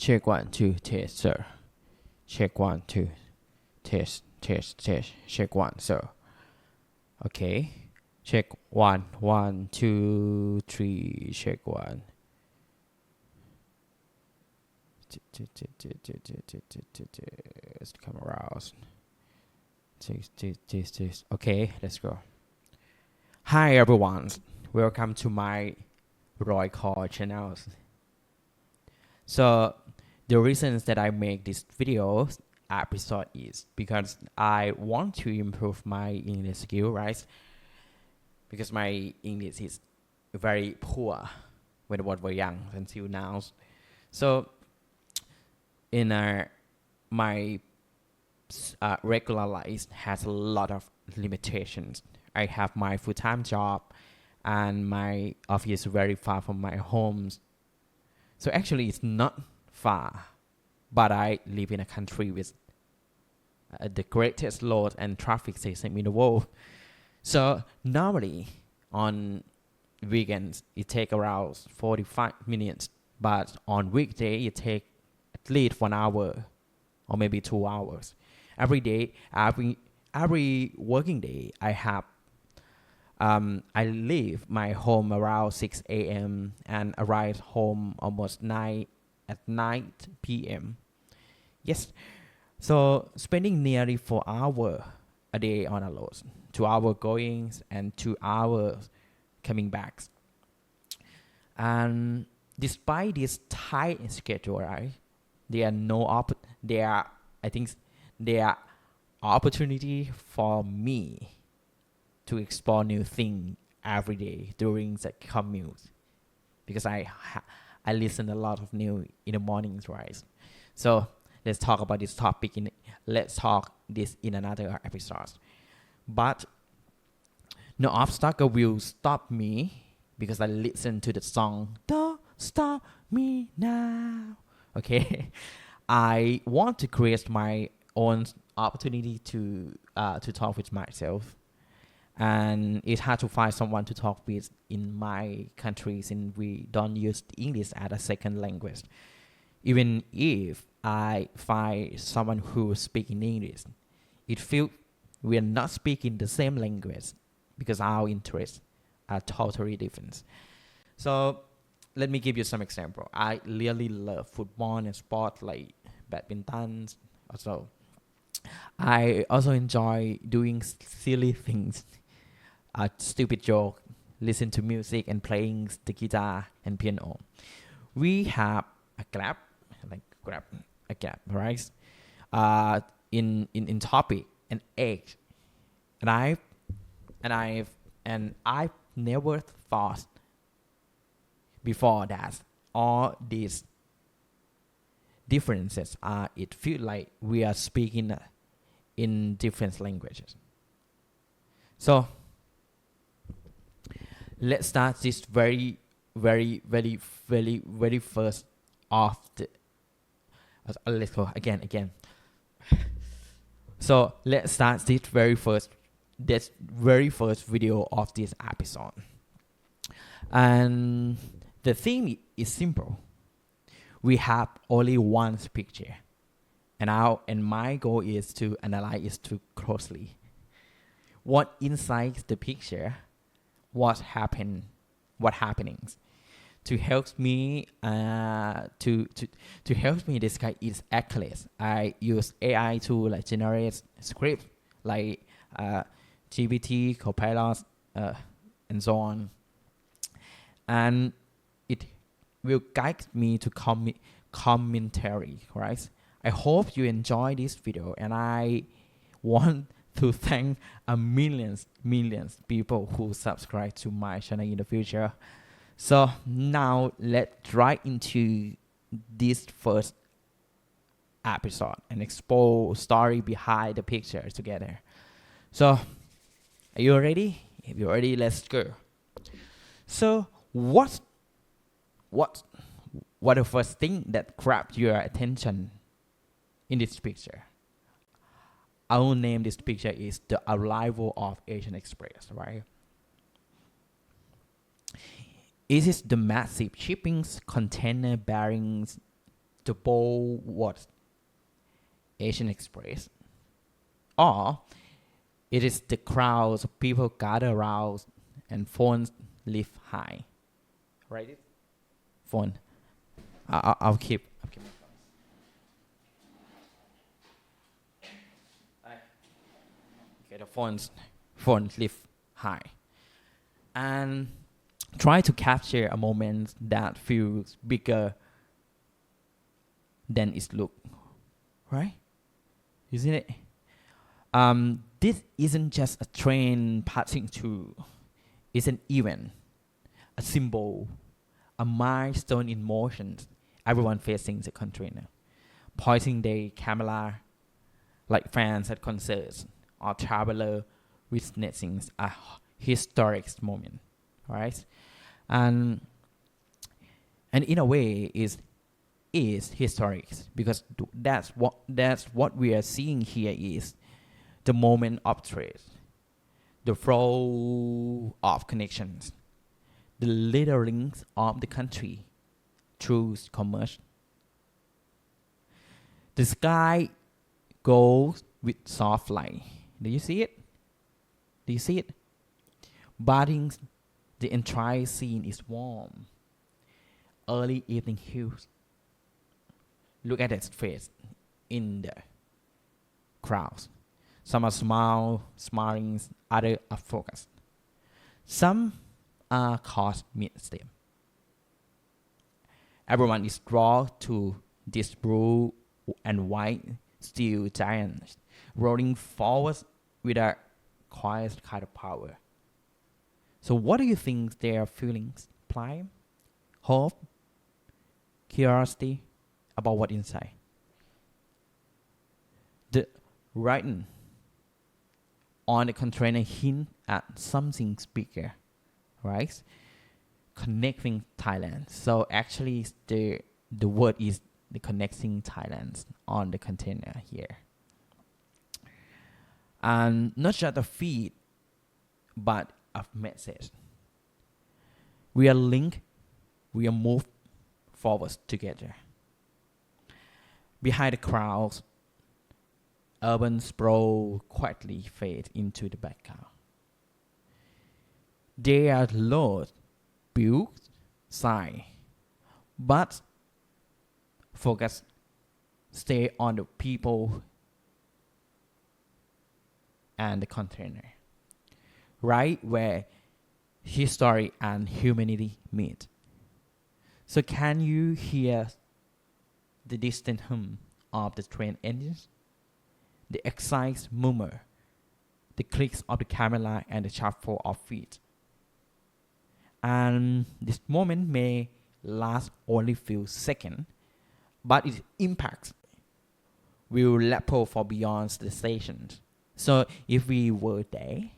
Check 1 2 test, sir. Check 1 2 test, test. Check 1, sir. Okay. Check 1 1 2 3. Check 1. Come around. Okay, let's go. Hi everyone. Welcome to my Reutkoor Channel. So the reasons that I make this video episode is because I want to improve my English skill, right? Because my English is very poor when I was very young until now. So in my regular life has a lot of limitations. I have my full-time job and my office is very far from my home. So actually it's not far, but I live in a country with the greatest load and traffic system in the world. So normally on weekends it takes around 45 minutes, but on weekday it takes at least 1 hour or maybe 2 hours. Every day, every working day, I leave my home around 6 a.m. and arrive home almost 9 p.m. Yes, so spending nearly 4 hours a day on a road, 2 hours going and 2 hours coming back. And despite this tight schedule, right, there are opportunity for me to explore new things every day during the commute, because I listen a lot of new in the mornings, right? So let's talk about this topic let's talk this in another episode. But no obstacle will stop me because I listen to the song "Don't Stop Me Now." Okay, I want to create my own opportunity to talk with myself, and it's hard to find someone to talk with in my country since we don't use English as a second language. Even if I find someone who speaks in English, it feels we are not speaking the same language because our interests are totally different. So let me give you some example. I really love football and sport like badminton. Also, I also enjoy doing silly things, stupid joke, listen to music and playing the guitar and piano. We have a grab, right? In topic and age, and I've never thought before that all these differences it feels like we are speaking in different languages. So let's start this very first of the let's go again. So let's start this very first video of this episode, and the theme is simple. We have only one picture, and my goal is to analyze it too closely. What inside the picture, what's happenings, to help me to help me discuss its accurate. I use AI to like generate script like GPT, Copilot, and so on, and it will guide me to commentary, right? I hope you enjoy this video, and I want to thank millions people who subscribe to my channel in the future. So now let's dive into this first episode and explore story behind the picture together. So are you ready? If you're ready, let's go. So what the first thing that grabbed your attention in this picture? I will name this picture is the Arrival of ASEAN Express, right? It is the massive shipping container bearing to board Asian Express, or it is the crowds of people gather around and phones lift high. Right? Phone. I'll keep my phone. Okay, the phone lift high. And try to capture a moment that feels bigger than it looks. Right? Isn't it? This isn't just a train passing through. It's an event, a symbol, a milestone in motion. Everyone facing the container, pointing their camera like fans at concerts or traveler witnessing a historic moment, right? And in a way is historic because that's what we are seeing here is the moment of trade, the flow of connections, the little links of the country through commerce. The sky goes with soft light. Do you see it? Do you see it? Bathing the entire scene is warm. Early evening hues. Look at its face in the crowds. Some are smiling, others are focused. Some are caught mid-step. Everyone is drawn to this blue and white steel giant rolling forward with a quiet kind of power. So what do you think their feelings imply? Hope? Curiosity about what inside? The writing on the container hint at something bigger, right? Connecting Thailand. So actually the word is the connecting Thailand on the container here. And not just a feed, but a message. We are linked, we are moved forward together. Behind the crowds, urban sprawl quietly fade into the background. They are low, built, sigh, but focus stay on the people and the container, right where history and humanity meet. So can you hear the distant hum of the train engines, the excited murmur, the clicks of the camera and the shuffle of feet? And this moment may last only few seconds, but its impact will ripple for beyond the stations. So if you were there,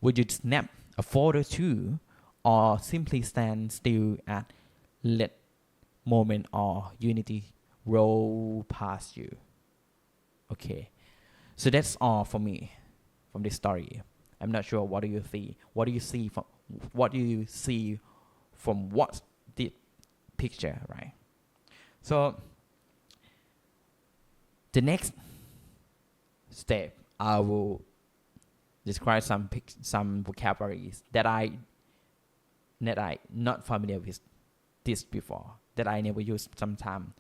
would you snap a photo too, or simply stand still and let moment or unity roll past you? Okay, so that's all for me from this story. I'm not sure what do you see. What do you see from what the picture, right? So the next step, I will describe some vocabularies that I not familiar with this before, that I never used sometime.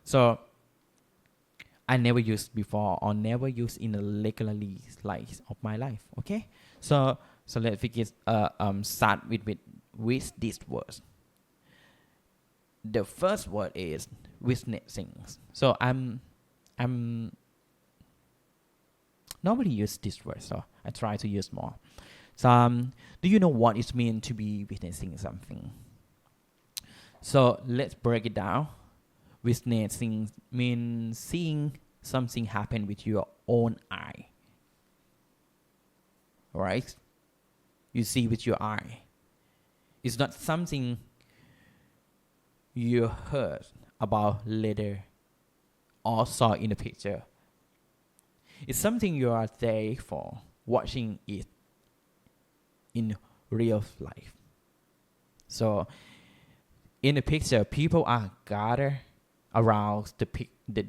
So I never used before or never used in a regularly life of my life. Okay, so let's begin. Start with these words. The first word is witnessing. So I'm nobody use this word, so I try to use more. So do you know what it means to be witnessing something? So let's break it down. Witnessing means seeing something happen with your own eye. Right? You see with your eye. It's not something you heard about later or saw in a picture. It's something you are there for, watching it in real life. So In the picture, people are gathered around the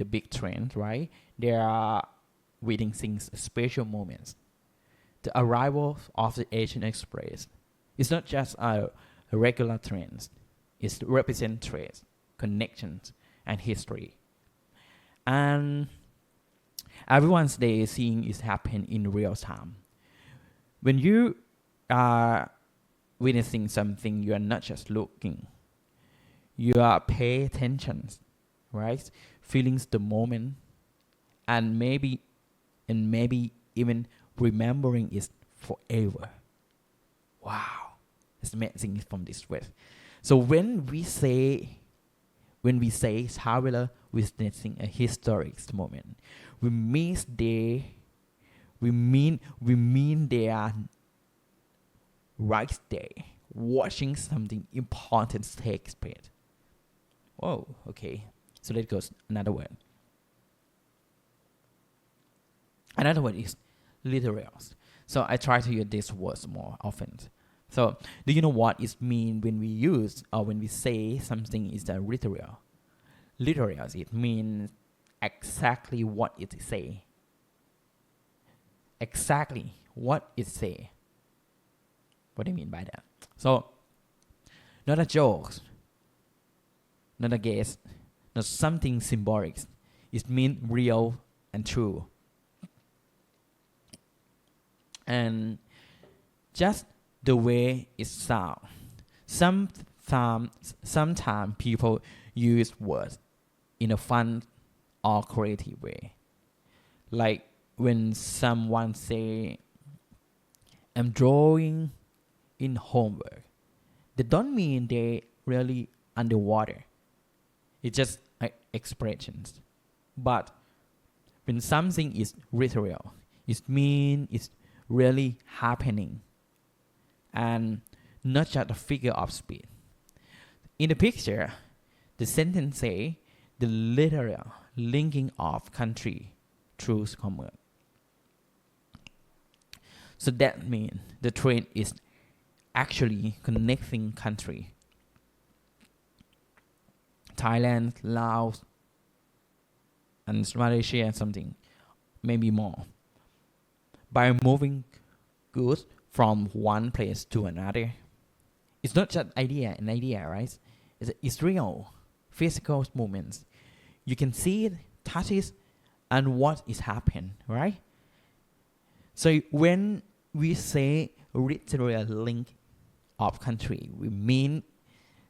big train, right? They are witnessing special moments. The arrival of the Asian Express is not just a regular train. It represents trade, connections, and history. And everyone's day seeing is happen in real time. When you are witnessing something, you are not just looking. You are pay attention, right? Feelings the moment, and maybe even remembering it forever. Wow, it's amazing from this way. So when we say traveler witnessing a historic moment, we mean they are right there watching something important take place. Whoa, okay. So let's go another word. Another word is literal. So I try to use these words more often. So do you know what it means when we use or when we say something is a literal? Literal, it means exactly what it say. Exactly what it say. What do you mean by that? So, not a joke, not a guess, not something symbolic. It means real and true. And just the way it sounds. Sometimes people use words in a fun or creative way. Like when someone say, I'm drawing in homework. They don't mean they really underwater. It's just expressions. But when something is literal, it means it's really happening and not just a figure of speech. In the picture, the sentence say the literal linking of country through commerce. So that means the train is actually connecting country. Thailand, Laos, and Malaysia and something, maybe more. By moving goods from one place to another. It's not just an idea, right? It's real, physical movements. You can see it, touch it, and what is happening, right? So when we say literal link of country, we mean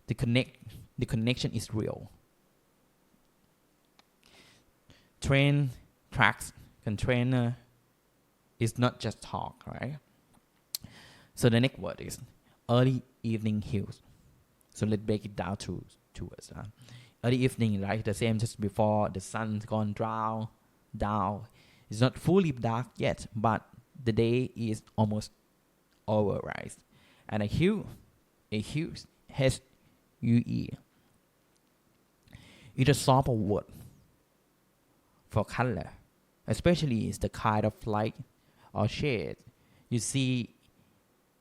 the connection is real. Train, tracks, container is not just talk, right? So the next word is early evening hues. So let's break it down to words. Early evening, like the same just before the sun's gone down. It's not fully dark yet, but the day is almost over, right? And a hue, H-U-E. It's a soft word for color, especially it's the kind of light or shade you see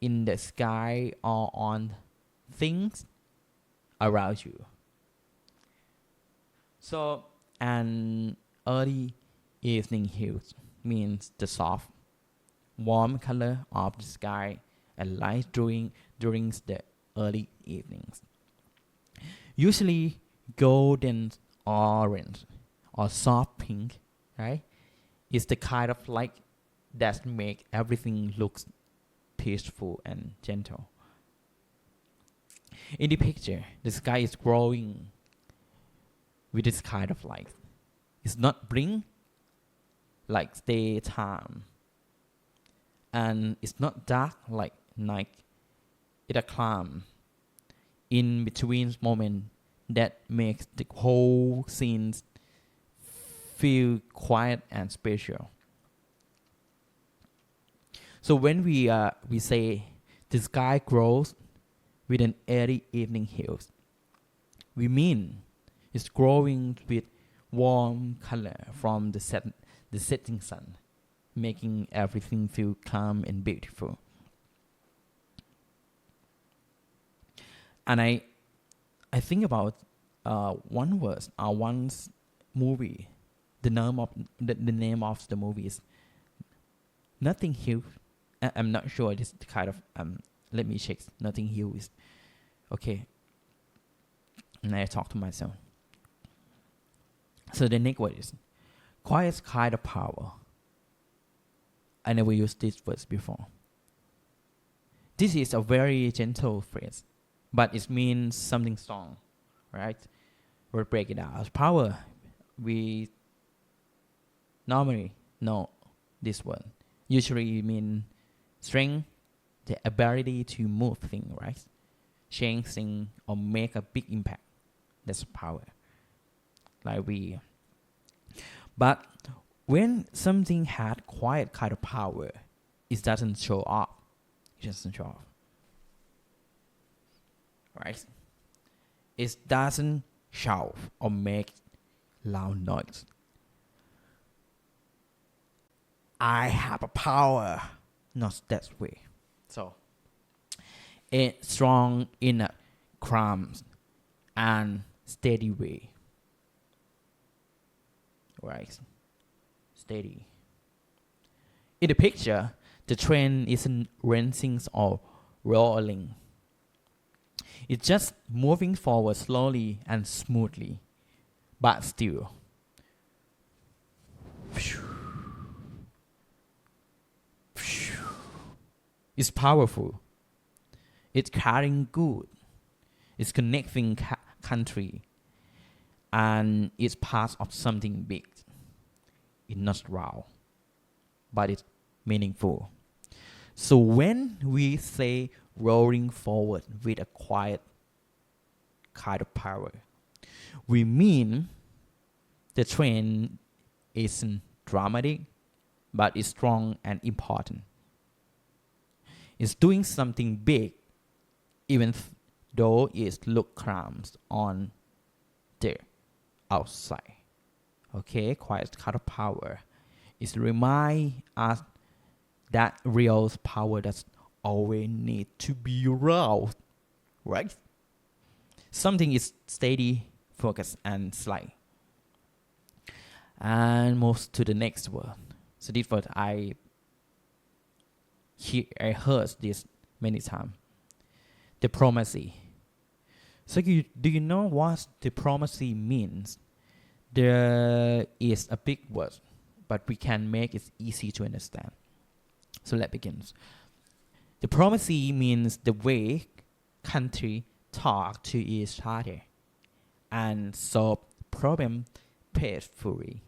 in the sky or on things around you. So an early evening hue means the soft, warm color of the sky and light during the early evenings. Usually golden orange or soft pink, right? Is the kind of light that make everything looks peaceful and gentle. In the picture, the sky is glowing with this kind of light. It's not bling like daytime, and it's not dark like night. It's a calm in between moment that makes the whole scene feel quiet and special. So when we say the sky grows with an early evening hues, we mean it's growing with warm color from the setting sun, making everything feel calm and beautiful. And I think about one verse, one movie. The name of the movie is Nothing Hill. I'm not sure. This kind of let me check. Nothing Hill is okay. And I talk to myself. So the next word is quiet kind of power. I never used this word before. This is a very gentle phrase, but it means something strong, right? We'll break it out. Power, we normally know this word. Usually it means strength, the ability to move things, right? Change things or make a big impact. That's power. But when something had quiet kind of power, it doesn't show off. It doesn't show off. Right? It doesn't shout or make loud noise. I have a power. Not that way. So, it's strong in a calm and steady way. Right? Steady. In the picture, the train isn't racing or rolling. It's just moving forward slowly and smoothly, but still. It's powerful. It's carrying good. It's connecting country. And it's part of something big. It's not raw, but it's meaningful. So when we say rolling forward with a quiet kind of power, we mean the train isn't dramatic, but it's strong and important. It's doing something big, even though it looks calm on the outside. Okay, quiet kind of power. It reminds us that real power doesn't always need to be loud, right? Something is steady, focused, and slight. And move to the next word. So this word I heard this many times. Diplomacy. So do you know what diplomacy means? There is a big word, but we can make it easy to understand. So let's begin. Diplomacy means the way countries talk to each other and solve problems peacefully.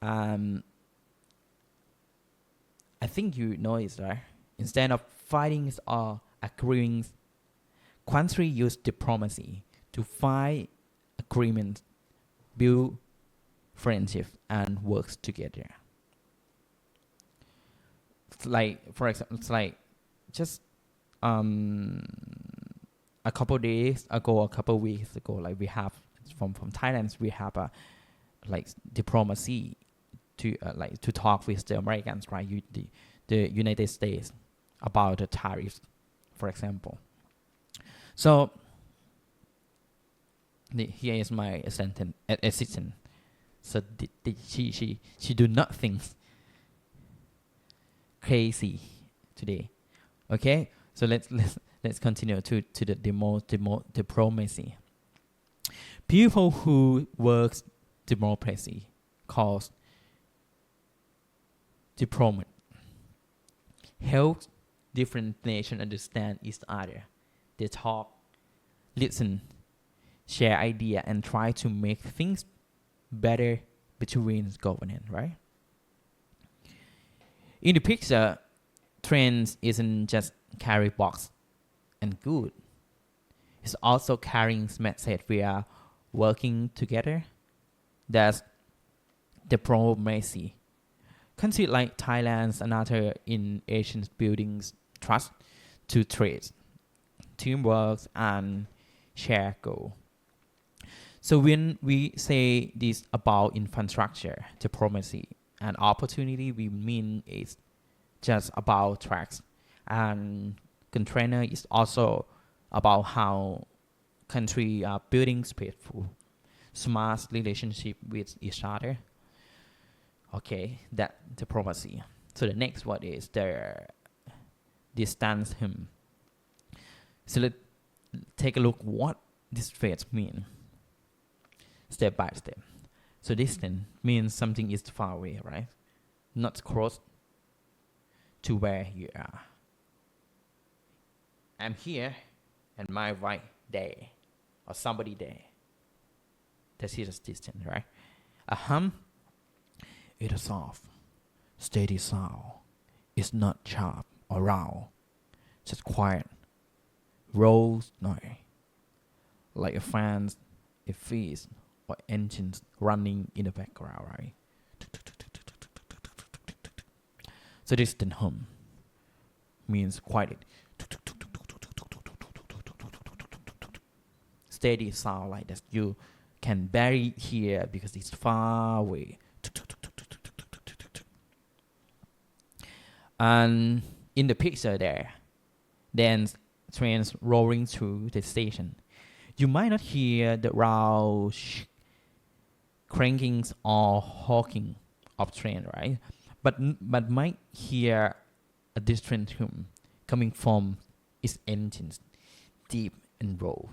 I think you know it, right? Instead of fighting or agreeing, countries use diplomacy to find agreements, build friendship, and work together. It's like, for example, it's like just a couple days ago, a couple weeks ago, like we have from Thailand, we have a like diplomacy to to talk with the Americans, right? The United States about the tariffs, for example. So here is my assistant. So she do not think crazy today. Okay, so let's continue to the diplomacy. People who work diplomacy calls diplomat. Help different nations understand each other. They talk, listen, share idea, and try to make things better between governments, right? In the picture, trends isn't just carry box and good. It's also carrying message we are working together. That's diplomacy. Countries like Thailand and other in Asian buildings trust to trade, teamwork, and share goal. So when we say this about infrastructure, diplomacy, and opportunity, we mean it's just about tracks. And container is also about how country are building faithful, smart relationship with each other. Okay, that diplomacy. So the next word is the distance him. So let's take a look what this phrase means step by step. So distant means something is far away, right? Not close to where you are. I'm here and my right there, or somebody there. That is distant, right? A hum is a soft, steady sound. It's not sharp or loud, just quiet, rolls noise, like a fan, a feast, or engines running in the background, right? So distant hum means quiet, steady sound like that you can barely hear because it's far away. And in the picture there, then trains rolling through the station. You might not hear the loud crankings or honking of train, right? But might hear a distant hum coming from its engines, deep and low.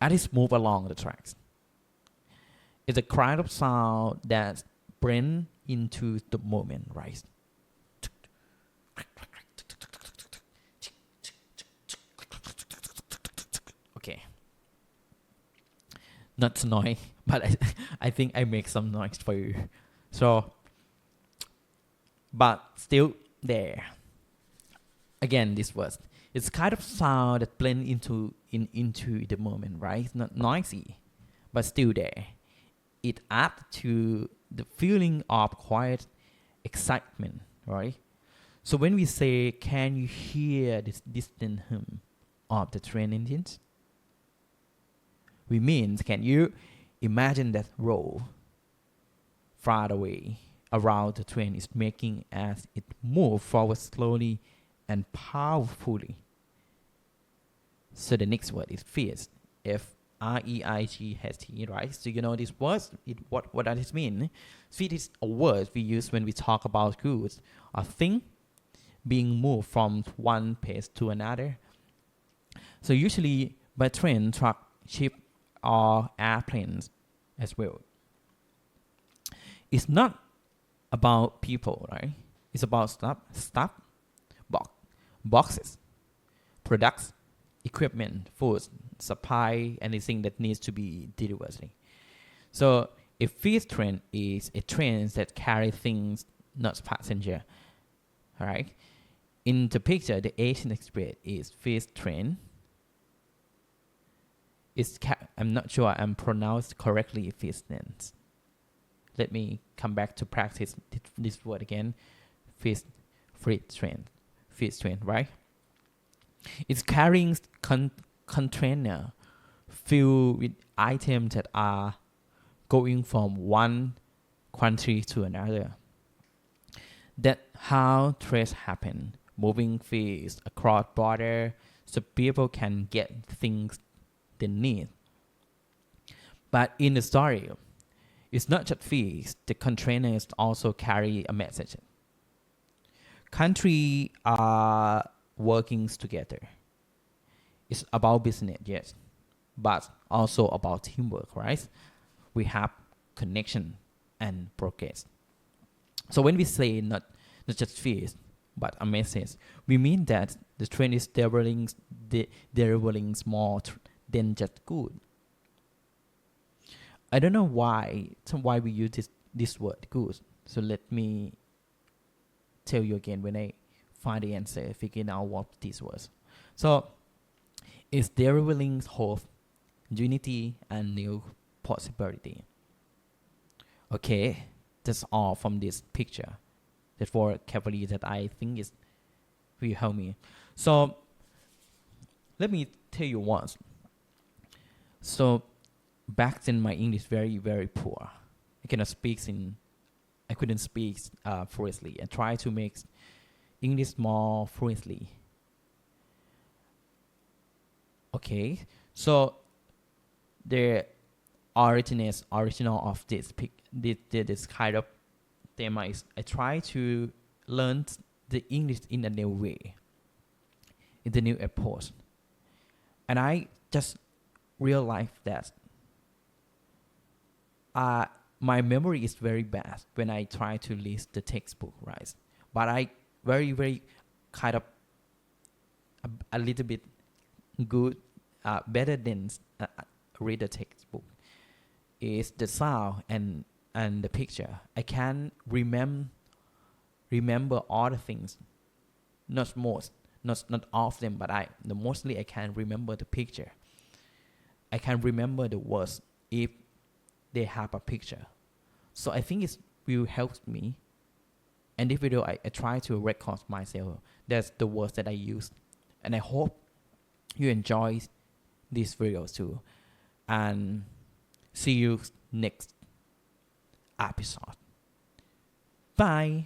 As it moves along the tracks, it's a kind of sound that blends into the moment, right? Okay. Not noise, but I think I make some noise for you. So, but still there. Again, this word. It's kind of sound that blends into the moment, right? It's not noisy, but still there. It adds to the feeling of quiet excitement, right? So when we say, can you hear this distant hum of the train engines? We mean, can you imagine that roll far away around the train is making as it moves forward slowly and powerfully? So the next word is fierce. F-R-E-I-G-H-T, right? So you know this word, what does it mean? Fierce is a word we use when we talk about goods or thing being moved from one place to another. So usually by train, truck, ship, or airplanes as well. It's not about people, right? It's about stuff, boxes, products, equipment, food, supply, anything that needs to be delivered. So a fast train is a train that carries things, not passenger. All right. In the picture, the ASEAN Express is fast train. I'm not sure I'm pronounced correctly fast train. Let me come back to practice this word again. Fast train, right? It's carrying container filled with items that are going from one country to another. That's how trade happen, moving fast across border so people can get things they need. But in the story, it's not just fast. The containers also carry a message. Countries are working together. It's about business, yes, but also about teamwork, right? We have connection and progress. So when we say not just fast, but a message, we mean that the train is delivering more than just good. I don't know why we use this word good. So let me tell you again when I find the answer, figuring out what this was. So it's delivering hope, unity, and new possibility. Okay, that's all from this picture. That vocabulary that I think is will help me. So let me tell you once. So back then my English very, very poor. I couldn't speak fluently. I tried to make English more fluently. Okay, so the original of this kind of theme is I try to learn the English in a new way, in the new approach, and I just realized that my memory is very bad when I try to list the textbook, right? But I very kind of a little bit good, better than read the textbook is the sound and the picture. I can remember all the things, not all of them, but mostly I can remember the picture. I can remember the words if they have a picture. So I think it will help me. And this video, I try to record myself. That's the words that I use. And I hope you enjoy this video too. And see you next episode. Bye.